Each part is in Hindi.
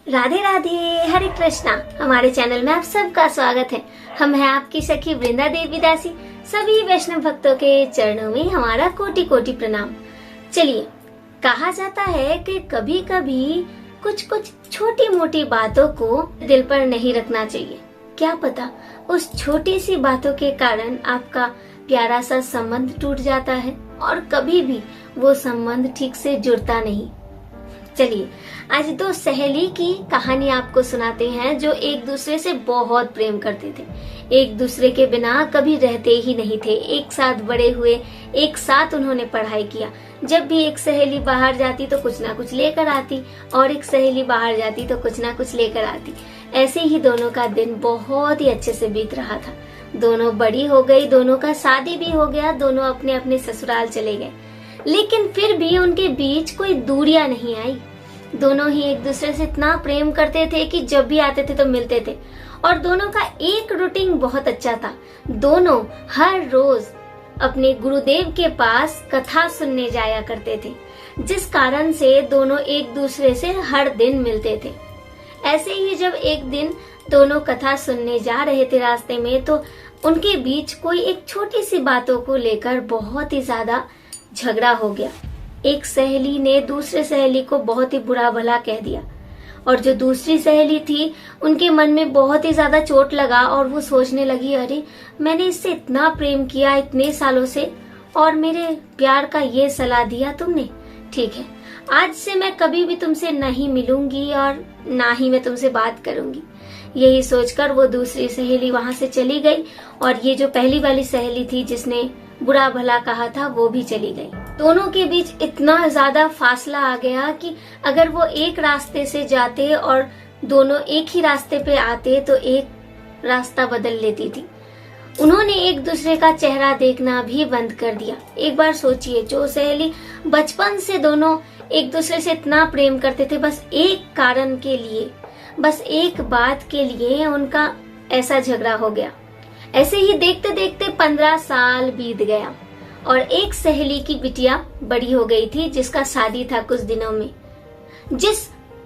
राधे राधे, हरे कृष्णा। हमारे चैनल में आप सबका स्वागत है। हम हैं आपकी सखी वृंदा देवी दासी। सभी वैष्णव भक्तों के चरणों में हमारा कोटि कोटि प्रणाम। चलिए, कहा जाता है कि कभी कभी कुछ कुछ छोटी मोटी बातों को दिल पर नहीं रखना चाहिए। क्या पता उस छोटी सी बातों के कारण आपका प्यारा सा संबंध टूट जाता है और कभी भी वो संबंध ठीक से जुड़ता नहीं। चलिए, आज दो सहेली की कहानी आपको सुनाते हैं जो एक दूसरे से बहुत प्रेम करते थे। एक दूसरे के बिना कभी रहते ही नहीं थे। एक साथ बड़े हुए, एक साथ उन्होंने पढ़ाई किया। जब भी एक सहेली बाहर जाती तो कुछ ना कुछ लेकर आती और एक सहेली बाहर जाती तो कुछ ना कुछ लेकर आती। ऐसे ही दोनों का दिन बहुत ही अच्छे से बीत रहा था। दोनों बड़ी हो गई, दोनों का शादी भी हो गया, दोनों अपने अपने ससुराल चले गए। लेकिन फिर भी उनके बीच कोई दूरियां नहीं आई। दोनों ही एक दूसरे से इतना प्रेम करते थे कि जब भी आते थे तो मिलते थे। और दोनों का एक रूटीन बहुत अच्छा था। दोनों हर रोज अपने गुरुदेव के पास कथा सुनने जाया करते थे, जिस कारण से दोनों एक दूसरे से हर दिन मिलते थे। ऐसे ही जब एक दिन दोनों कथा सुनने जा रहे थे रास्ते में, तो उनके बीच कोई एक छोटी सी बातों को लेकर बहुत ही ज्यादा झगड़ा हो गया। एक सहेली ने दूसरे सहेली को बहुत ही बुरा भला कह दिया और जो दूसरी सहेली थी उनके मन में बहुत ही ज्यादा चोट लगा और वो सोचने लगी, अरे मैंने इससे इतना प्रेम किया इतने सालों से और मेरे प्यार का ये सलाह दिया तुमने। ठीक है, आज से मैं कभी भी तुमसे नहीं मिलूंगी और ना ही मैं तुमसे बात करूंगी। यही सोचकर वो दूसरी सहेली वहां से चली गई और ये जो पहली वाली सहेली थी जिसने बुरा भला कहा था वो भी चली गई। दोनों के बीच इतना ज्यादा फासला आ गया कि अगर वो एक रास्ते से जाते और दोनों एक ही रास्ते पे आते तो एक रास्ता बदल लेती थी। उन्होंने एक दूसरे का चेहरा देखना भी बंद कर दिया। एक बार सोचिए, जो सहेली बचपन से दोनों एक दूसरे से इतना प्रेम करते थे, बस एक कारण के लिए, बस एक बात के लिए उनका ऐसा झगड़ा हो गया। ऐसे ही देखते देखते 15 साल बीत गया और एक सहेली की बिटिया बड़ी हो गई थी जिसका शादी था कुछ दिनों में। जिस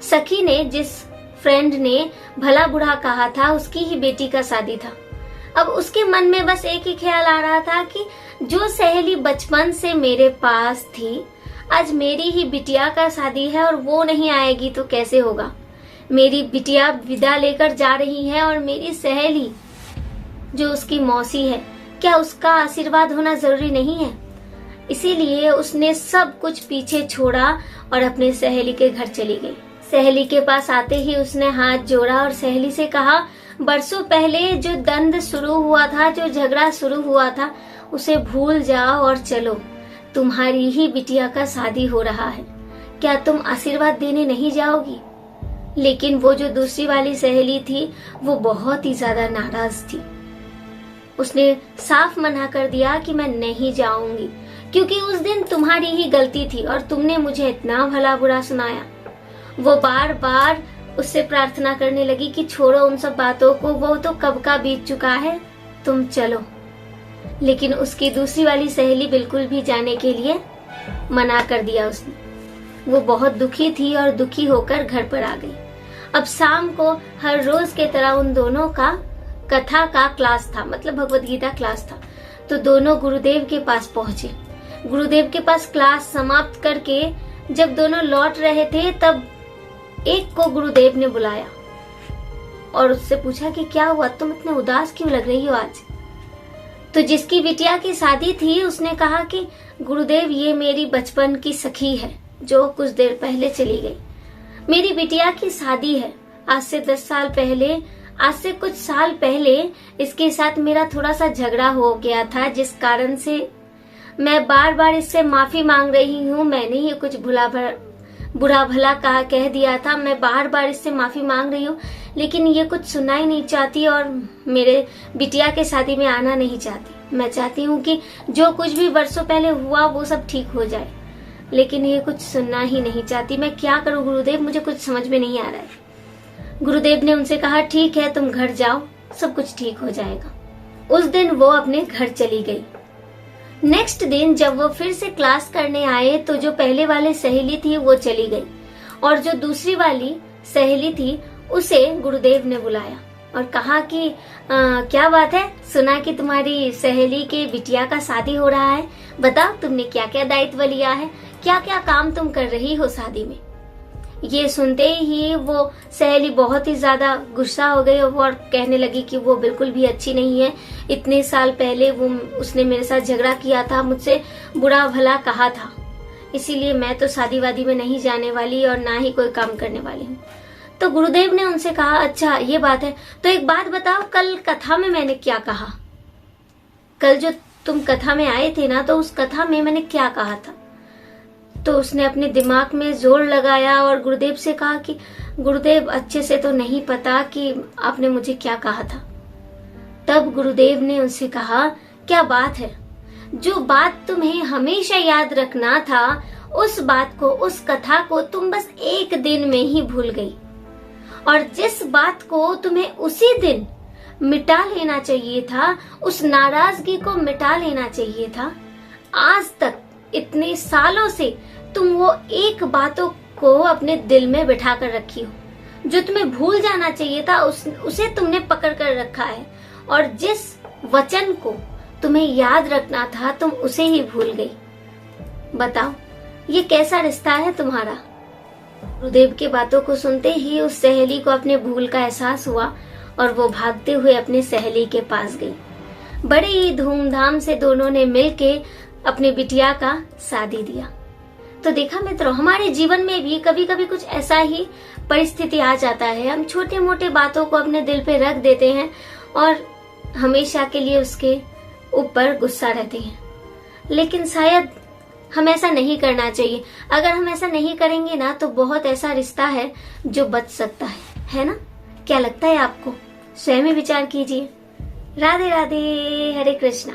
सखी ने, जिस फ्रेंड ने भला बुरा कहा था, उसकी ही बेटी का शादी था। अब उसके मन में बस एक ही ख्याल आ रहा था कि जो सहेली बचपन से मेरे पास थी, आज मेरी ही बिटिया का शादी है और वो नहीं आएगी तो कैसे होगा। मेरी बिटिया विदा लेकर जा रही है और मेरी सहेली जो उसकी मौसी है, क्या उसका आशीर्वाद होना जरूरी नहीं है। इसीलिए उसने सब कुछ पीछे छोड़ा और अपने सहेली के घर चली गई। सहेली के पास आते ही उसने हाथ जोड़ा और सहेली से कहा, बरसों पहले जो दंड शुरू हुआ था, जो झगड़ा शुरू हुआ था, उसे भूल जाओ और चलो। तुम्हारी ही बिटिया का शादी हो रहा है, क्या तुम आशीर्वाद देने नहीं जाओगी। लेकिन वो जो दूसरी वाली सहेली थी वो बहुत ही ज्यादा नाराज थी। उसने साफ मना कर दिया कि मैं नहीं जाऊंगी, क्योंकि उस दिन तुम्हारी ही गलती थी और तुमने मुझे इतना भला बुरा सुनाया। वो बार बार उससे प्रार्थना करने लगी कि छोड़ो उन सब बातों को, वो तो कब का बीत चुका है, तुम चलो। लेकिन उसकी दूसरी वाली सहेली बिल्कुल भी जाने के लिए मना कर दिया उसने। वो बहुत दुखी थी और दुखी होकर घर पर आ गई। अब शाम को हर रोज के तरह उन दोनों का कथा का क्लास था, मतलब भगवत गीता क्लास था। तो दोनों गुरुदेव के पास पहुंचे। गुरुदेव के पास क्लास समाप्त करके जब दोनों लौट रहे थे, तब एक को गुरुदेव ने बुलाया और उससे पूछा कि क्या हुआ, तुम इतने उदास क्यों लग रही हो आज। तो जिसकी बिटिया की शादी थी उसने कहा कि गुरुदेव, ये मेरी बचपन की सखी है जो कुछ देर पहले चली गई। मेरी बिटिया की शादी है। आज से 10 साल पहले, आज से कुछ साल पहले इसके साथ मेरा थोड़ा सा झगड़ा हो गया था, जिस कारण से मैं बार बार इससे माफी मांग रही हूँ। मैंने ही कुछ बुरा भला कह दिया था। मैं बार बार इससे माफी मांग रही हूँ, लेकिन ये कुछ सुनना ही नहीं चाहती और मेरे बिटिया के शादी में आना नहीं चाहती। मैं चाहती हूँ कि जो कुछ भी वर्षों पहले हुआ वो सब ठीक हो जाए, लेकिन ये कुछ सुनना ही नहीं चाहती। मैं क्या करूँ गुरुदेव, मुझे कुछ समझ में नहीं आ रहा है। गुरुदेव ने उनसे कहा, ठीक है तुम घर जाओ, सब कुछ ठीक हो जाएगा। उस दिन वो अपने घर चली गई। नेक्स्ट दिन जब वो फिर से क्लास करने आए तो जो पहले वाली सहेली थी वो चली गई और जो दूसरी वाली सहेली थी उसे गुरुदेव ने बुलाया और कहा कि क्या बात है, सुना कि तुम्हारी सहेली के बिटिया का शादी हो रहा है, बताओ तुमने क्या क्या दायित्व लिया है, क्या क्या काम तुम कर रही हो शादी में। ये सुनते ही वो सहेली बहुत ही ज्यादा गुस्सा हो गई और कहने लगी कि वो बिल्कुल भी अच्छी नहीं है। इतने साल पहले उसने मेरे साथ झगड़ा किया था, मुझसे बुरा भला कहा था, इसीलिए मैं तो शादी वादी में नहीं जाने वाली और ना ही कोई काम करने वाली हूँ। तो गुरुदेव ने उनसे कहा, अच्छा ये बात है, तो एक बात बताओ, कल कथा में मैंने क्या कहा? कल जो तुम कथा में आए थे ना, तो उस कथा में मैंने क्या कहा था? तो उसने अपने दिमाग में जोर लगाया और गुरुदेव से कहा कि गुरुदेव अच्छे से तो नहीं पता कि आपने मुझे क्या कहा था। तब गुरुदेव ने उनसे कहा, क्या बात है, जो बात तुम्हें हमेशा याद रखना था, उस बात को, उस कथा को तुम बस एक दिन में ही भूल गई, और जिस बात को तुम्हें उसी दिन मिटा लेना चाहिए था, उस नाराजगी को मिटा लेना चाहिए था, आज तक इतने सालों से तुम वो एक बातों को अपने दिल में बिठा कर रखी हो। जो तुम्हें भूल जाना चाहिए था उसे तुमने पकड़ कर रखा है, और जिस वचन को तुम्हें याद रखना था तुम उसे ही भूल गई। बताओ ये कैसा रिश्ता है तुम्हारा? गुरुदेव की बातों को सुनते ही उस सहेली को अपने भूल का एहसास हुआ और वो भागते हुए अपने सहेली के पास गई। बड़े ही धूमधाम से दोनों ने मिलके अपनी बिटिया का शादी दिया। तो देखा मित्रों, हमारे जीवन में भी कभी कभी कुछ ऐसा ही परिस्थिति आ जाता है, हम छोटे मोटे बातों को अपने दिल पे रख देते हैं और हमेशा के लिए उसके ऊपर गुस्सा रहते हैं, लेकिन शायद हम ऐसा नहीं करना चाहिए। अगर हम ऐसा नहीं करेंगे ना, तो बहुत ऐसा रिश्ता है जो बच सकता है ना? क्या लगता है आपको? स्वयं ही विचार कीजिए। राधे राधे, हरे कृष्णा।